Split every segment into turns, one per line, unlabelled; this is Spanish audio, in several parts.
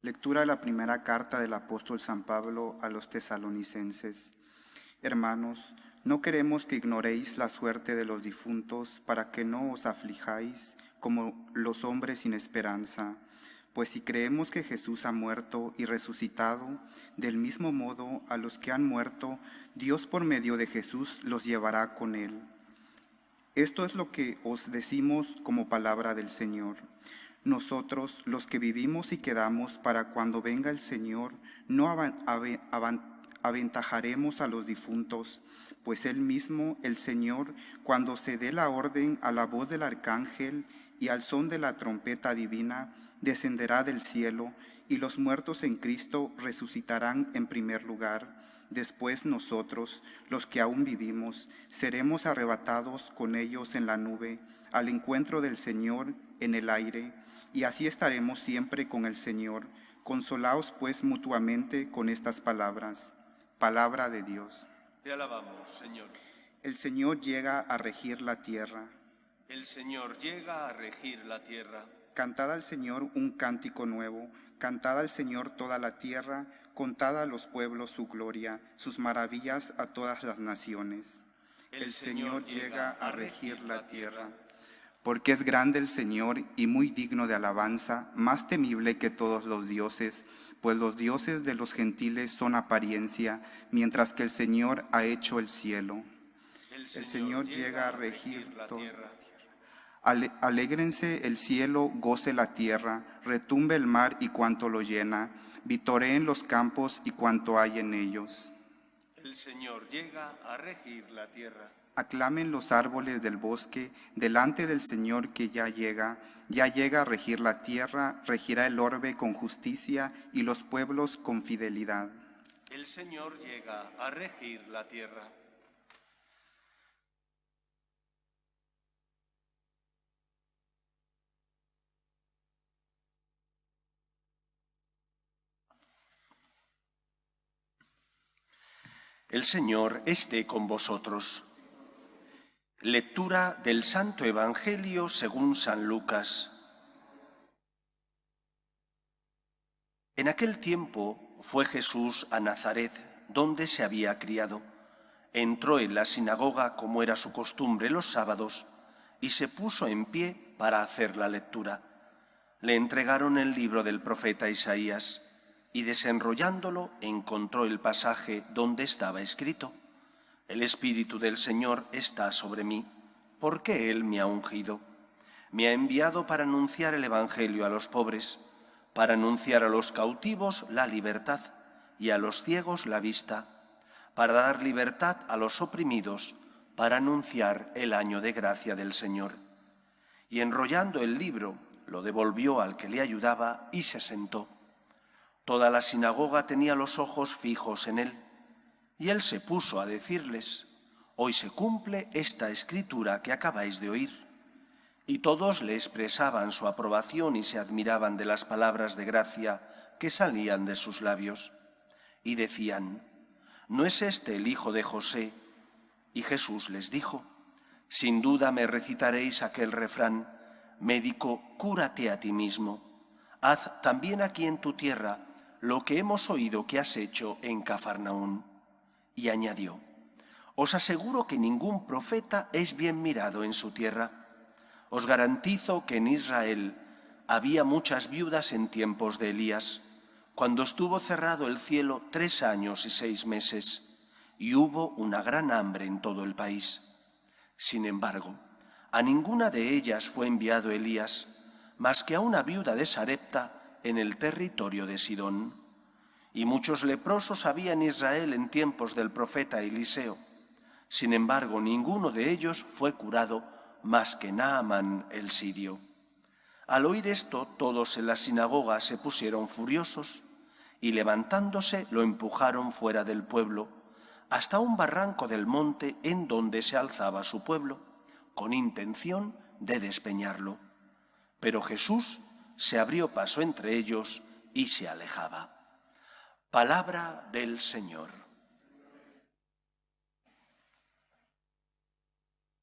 Lectura de la primera carta del apóstol San Pablo a los tesalonicenses. Hermanos, no queremos que ignoréis la suerte de los difuntos para que no os aflijáis como los hombres sin esperanza. Pues si creemos que Jesús ha muerto y resucitado, del mismo modo a los que han muerto, Dios por medio de Jesús los llevará con él. Esto es lo que os decimos como palabra del Señor. Nosotros, los que vivimos y quedamos para cuando venga el Señor, no aventajaremos a los difuntos, pues Él mismo, el Señor, cuando se dé la orden a la voz del arcángel y al son de la trompeta divina, descenderá del cielo, y los muertos en Cristo resucitarán en primer lugar. Después nosotros, los que aún vivimos, seremos arrebatados con ellos en la nube, al encuentro del Señor en el aire, y así estaremos siempre con el Señor. Consolaos pues mutuamente con estas palabras. Palabra de Dios.
Te alabamos, Señor.
El Señor llega a regir la tierra.
El Señor llega a regir la tierra.
Cantad al Señor un cántico nuevo, cantad al Señor toda la tierra, contad a los pueblos su gloria, sus maravillas a todas las naciones. El Señor llega a regir la tierra. Porque es grande el Señor y muy digno de alabanza, más temible que todos los dioses, pues los dioses de los gentiles son apariencia, mientras que el Señor ha hecho el cielo. El Señor llega a regir la tierra. Alégrense el cielo, goce la tierra, retumbe el mar y cuanto lo llena, vitoreen los campos y cuanto hay en ellos.
El Señor llega a regir la tierra.
Aclamen los árboles del bosque delante del Señor que ya llega a regir la tierra, regirá el orbe con justicia y los pueblos con fidelidad.
El Señor llega a regir la tierra. El Señor esté con vosotros. Lectura del Santo Evangelio según San Lucas. En aquel tiempo fue Jesús a Nazaret, donde se había criado. Entró en la sinagoga, como era su costumbre los sábados, y se puso en pie para hacer la lectura. Le entregaron el libro del profeta Isaías, y desenrollándolo encontró el pasaje donde estaba escrito: El Espíritu del Señor está sobre mí, porque Él me ha ungido. Me ha enviado para anunciar el Evangelio a los pobres, para anunciar a los cautivos la libertad y a los ciegos la vista, para dar libertad a los oprimidos, para anunciar el año de gracia del Señor. Y enrollando el libro, lo devolvió al que le ayudaba y se sentó. Toda la sinagoga tenía los ojos fijos en él. Y él se puso a decirles: Hoy se cumple esta escritura que acabáis de oír. Y todos le expresaban su aprobación y se admiraban de las palabras de gracia que salían de sus labios. Y decían: ¿No es este el hijo de José? Y Jesús les dijo: Sin duda me recitaréis aquel refrán: Médico, cúrate a ti mismo. Haz también aquí en tu tierra lo que hemos oído que has hecho en Cafarnaún. Y añadió: Os aseguro que ningún profeta es bien mirado en su tierra. Os garantizo que en Israel había muchas viudas en tiempos de Elías, cuando estuvo cerrado el cielo 3 años y 6 meses, y hubo una gran hambre en todo el país. Sin embargo, a ninguna de ellas fue enviado Elías, más que a una viuda de Sarepta en el territorio de Sidón. Y muchos leprosos había en Israel en tiempos del profeta Eliseo. Sin embargo, ninguno de ellos fue curado más que Naamán el sirio. Al oír esto, todos en la sinagoga se pusieron furiosos y levantándose lo empujaron fuera del pueblo, hasta un barranco del monte en donde se alzaba su pueblo, con intención de despeñarlo. Pero Jesús se abrió paso entre ellos y se alejaba. Palabra del Señor.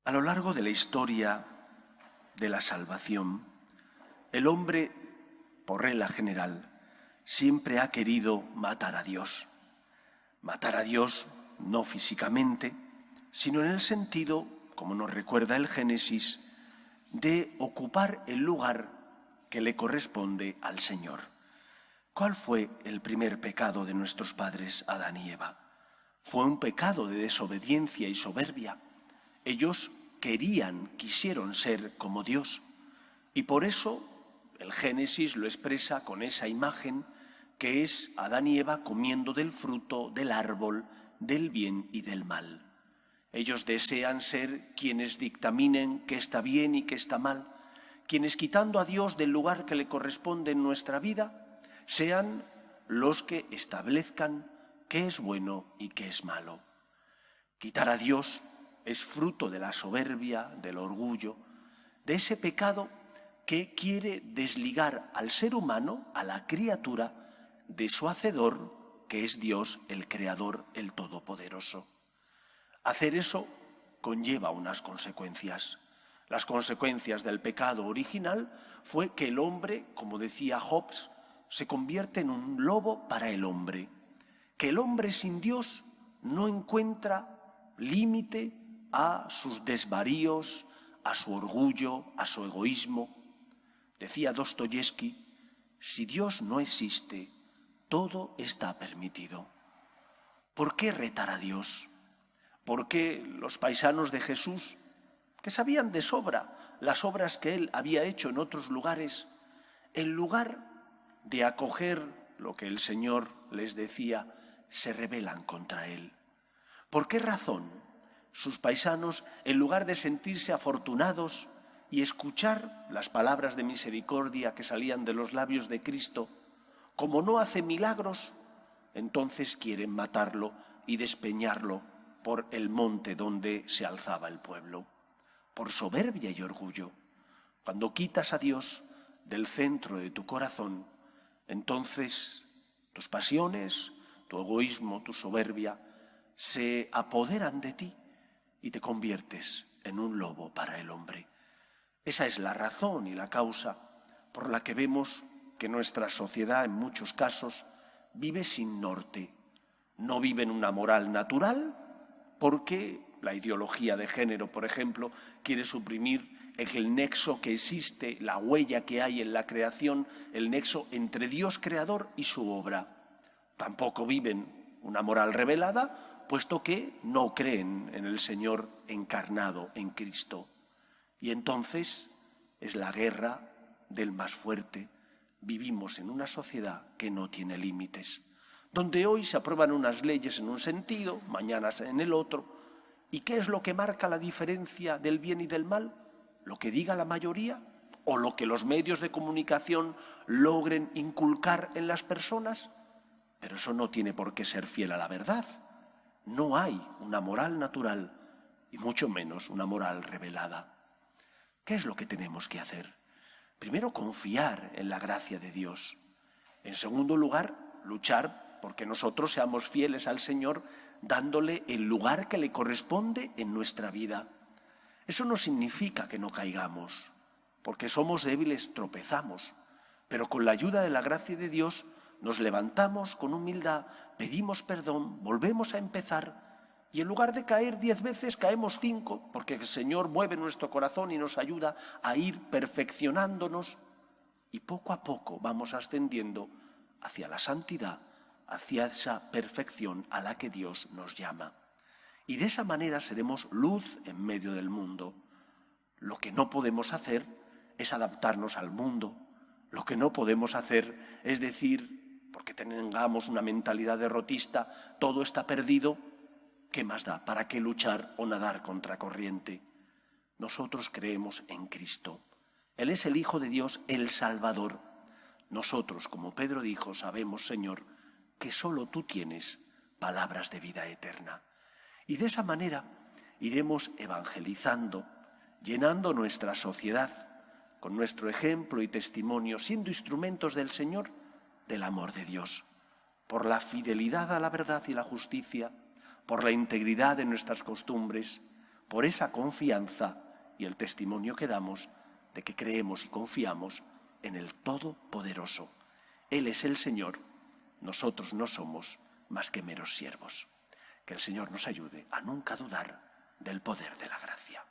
A lo largo de la historia de la salvación, el hombre, por regla general, siempre ha querido matar a Dios. Matar a Dios no físicamente, sino en el sentido, como nos recuerda el Génesis, de ocupar el lugar que le corresponde al Señor. ¿Cuál fue el primer pecado de nuestros padres Adán y Eva? Fue un pecado de desobediencia y soberbia. Ellos quisieron ser como Dios. Y por eso el Génesis lo expresa con esa imagen que es Adán y Eva comiendo del fruto del árbol del bien y del mal. Ellos desean ser quienes dictaminen qué está bien y qué está mal, quienes quitando a Dios del lugar que le corresponde en nuestra vida, sean los que establezcan qué es bueno y qué es malo. Quitar a Dios es fruto de la soberbia, del orgullo, de ese pecado que quiere desligar al ser humano, a la criatura, de su hacedor, que es Dios, el Creador, el Todopoderoso. Hacer eso conlleva unas consecuencias. Las consecuencias del pecado original fue que el hombre, como decía Hobbes, se convierte en un lobo para el hombre, que el hombre sin Dios no encuentra límite a sus desvaríos, a su orgullo, a su egoísmo. Decía Dostoyevski, si Dios no existe, todo está permitido. ¿Por qué retar a Dios? ¿Por qué los paisanos de Jesús, que sabían de sobra las obras que él había hecho en otros lugares, en lugar de acoger lo que el Señor les decía, se rebelan contra él? ¿Por qué razón sus paisanos, en lugar de sentirse afortunados y escuchar las palabras de misericordia que salían de los labios de Cristo, como no hace milagros, entonces quieren matarlo y despeñarlo por el monte donde se alzaba el pueblo? Por soberbia y orgullo. Cuando quitas a Dios del centro de tu corazón, entonces tus pasiones, tu egoísmo, tu soberbia, se apoderan de ti y te conviertes en un lobo para el hombre. Esa es la razón y la causa por la que vemos que nuestra sociedad en muchos casos vive sin norte. No vive en una moral natural porque la ideología de género, por ejemplo, quiere suprimir el nexo que existe, la huella que hay en la creación, el nexo entre Dios creador y su obra. Tampoco viven una moral revelada, puesto que no creen en el Señor encarnado, en Cristo. Y entonces es la guerra del más fuerte. Vivimos en una sociedad que no tiene límites, donde hoy se aprueban unas leyes en un sentido, mañana en el otro. ¿Y qué es lo que marca la diferencia del bien y del mal? ¿Lo que diga la mayoría o lo que los medios de comunicación logren inculcar en las personas? Pero eso no tiene por qué ser fiel a la verdad. No hay una moral natural y mucho menos una moral revelada. ¿Qué es lo que tenemos que hacer? Primero, confiar en la gracia de Dios. En segundo lugar, luchar porque nosotros seamos fieles al Señor, dándole el lugar que le corresponde en nuestra vida. Eso no significa que no caigamos, porque somos débiles, tropezamos, pero con la ayuda de la gracia de Dios nos levantamos con humildad, pedimos perdón, volvemos a empezar y en lugar de caer 10 veces caemos 5, porque el Señor mueve nuestro corazón y nos ayuda a ir perfeccionándonos y poco a poco vamos ascendiendo hacia la santidad, hacia esa perfección a la que Dios nos llama. Y de esa manera seremos luz en medio del mundo. Lo que no podemos hacer es adaptarnos al mundo. Lo que no podemos hacer es decir, porque tengamos una mentalidad derrotista, todo está perdido, ¿qué más da? ¿Para qué luchar o nadar contra corriente? Nosotros creemos en Cristo. Él es el Hijo de Dios, el Salvador. Nosotros, como Pedro dijo, sabemos, Señor, que solo tú tienes palabras de vida eterna. Y de esa manera iremos evangelizando, llenando nuestra sociedad con nuestro ejemplo y testimonio, siendo instrumentos del Señor, del amor de Dios, por la fidelidad a la verdad y la justicia, por la integridad de nuestras costumbres, por esa confianza y el testimonio que damos de que creemos y confiamos en el Todopoderoso, Él es el Señor, nosotros no somos más que meros siervos. Que el Señor nos ayude a nunca dudar del poder de la gracia.